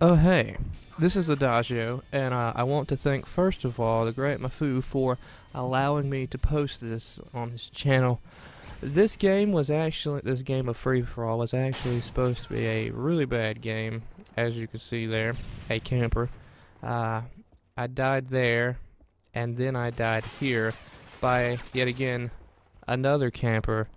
Oh hey, this is Adagio, and I want to thank first of all TheGreatMafu for allowing me to post this on his channel. This game of Free For All was actually supposed to be a really bad game, as you can see there, a camper. I died there, and then I died here by yet again another camper.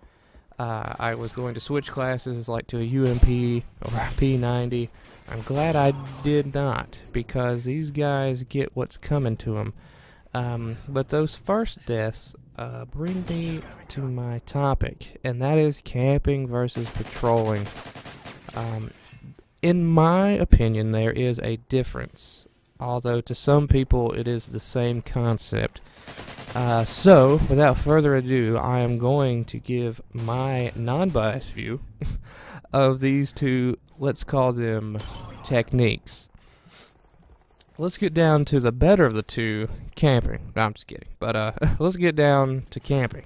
I was going to switch classes like to a UMP or a P90. I'm glad I did not, because these guys get what's coming to them. But those first deaths bring me to my topic, and that is camping versus patrolling. In my opinion, there is a difference, although to some people it is the same concept. So, without further ado, I am going to give my non-biased view of these two, let's call them techniques. Let's get down to the better of the two, camping. No, I'm just kidding. But let's get down to camping.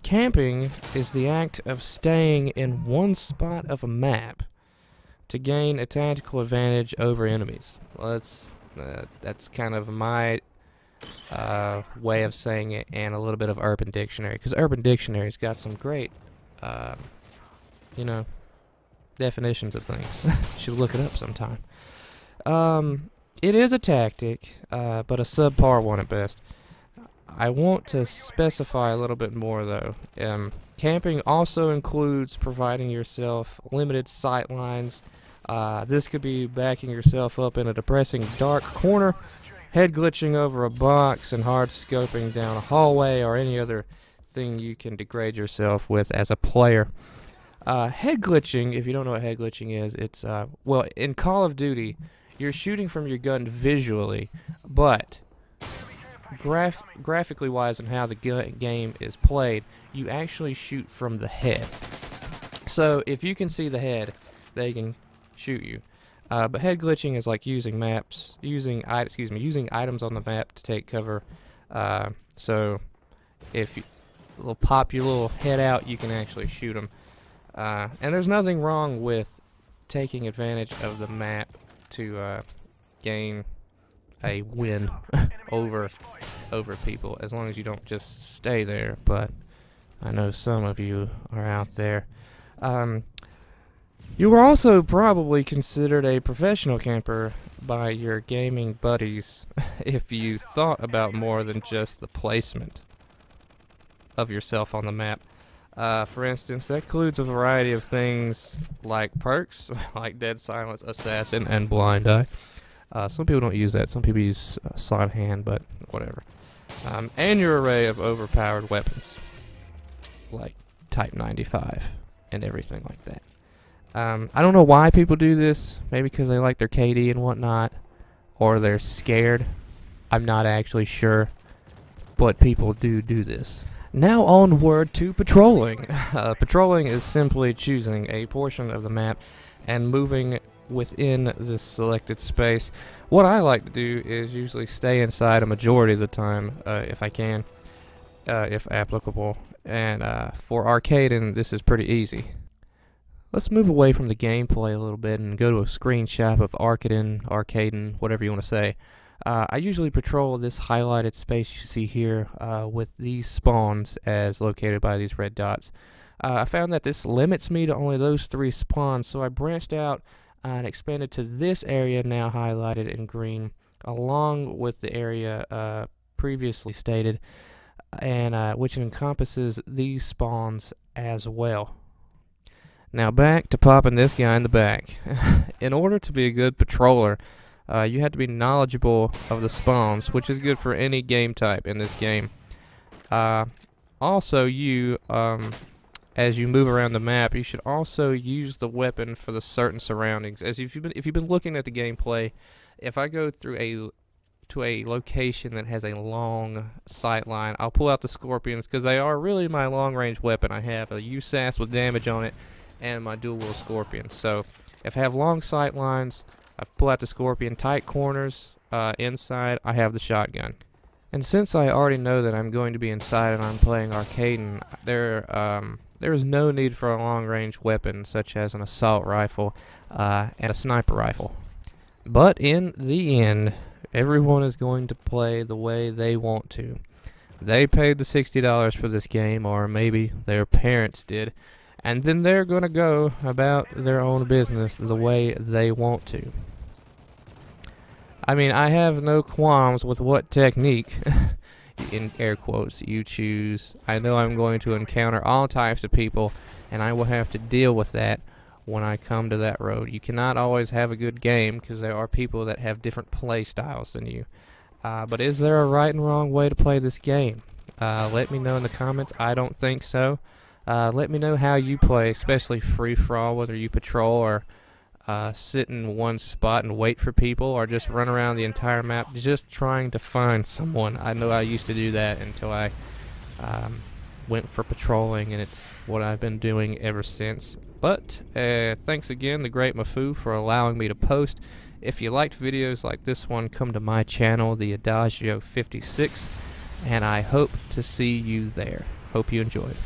Camping is the act of staying in one spot of a map to gain a tactical advantage over enemies. Well, that's kind of my way of saying it, and a little bit of Urban Dictionary, because Urban Dictionary's got some great, definitions of things. You should look it up sometime. It is a tactic, but a subpar one at best. I want to specify a little bit more, though. Camping also includes providing yourself limited sight lines. This could be backing yourself up in a depressing dark corner, head glitching over a box, and hard scoping down a hallway, or any other thing you can degrade yourself with as a player. Head glitching, if you don't know what head glitching is, it's, well, in Call of Duty, you're shooting from your gun visually, but graphically wise and how the game is played, you actually shoot from the head. So if you can see the head, they can shoot you. But head glitching is like using items on the map to take cover. So if they'll pop your little head out, you can actually shoot them. And there's nothing wrong with taking advantage of the map to gain a win over people, as long as you don't just stay there. But I know some of you are out there. You were also probably considered a professional camper by your gaming buddies if you thought about more than just the placement of yourself on the map. For instance, that includes a variety of things like perks, like Dead Silence, Assassin, and Blind Eye. Some people don't use that. Some people use Sleight of Hand, but whatever. And your array of overpowered weapons, like Type 95 and everything like that. I don't know why people do this. Maybe because they like their KD and whatnot, or they're scared. I'm not actually sure, but people do this. Now onward to patrolling. Patrolling is simply choosing a portion of the map and moving within the selected space. What I like to do is usually stay inside a majority of the time, if I can, if applicable. And for arcading, this is pretty easy. Let's move away from the gameplay a little bit and go to a screenshot of arcading, whatever you want to say. I usually patrol this highlighted space you see here with these spawns as located by these red dots. I found that this limits me to only those 3 spawns, so I branched out and expanded to this area now highlighted in green, along with the area previously stated, and which encompasses these spawns as well. Now back to popping this guy in the back. In order to be a good patroller, you have to be knowledgeable of the spawns, which is good for any game type in this game. Also, as you move around the map, you should also use the weapon for the certain surroundings. As if you've been looking at the gameplay, if I go through to a location that has a long sight line, I'll pull out the scorpions, because they are really my long-range weapon. I have a USAS with damage on it, and my dual-wheel scorpion. So if I have long sight lines, I pull out the scorpion. Tight corners inside, I have the shotgun. And since I already know that I'm going to be inside and I'm playing arcade, and there is no need for a long-range weapon such as an assault rifle and a sniper rifle. But in the end, everyone is going to play the way they want to. They paid the $60 for this game, or maybe their parents did, and then they're going to go about their own business the way they want to. I mean, I have no qualms with what technique, in air quotes, you choose. I know I'm going to encounter all types of people, and I will have to deal with that when I come to that road. You cannot always have a good game because there are people that have different play styles than you. But is there a right and wrong way to play this game? Let me know in the comments. I don't think so. Let me know how you play, especially free-for-all, whether you patrol or sit in one spot and wait for people, or just run around the entire map just trying to find someone. I know I used to do that until I went for patrolling, and it's what I've been doing ever since. But thanks again, TheGreatMafu, for allowing me to post. If you liked videos like this one, come to my channel, the Adagio 56, and I hope to see you there. Hope you enjoyed.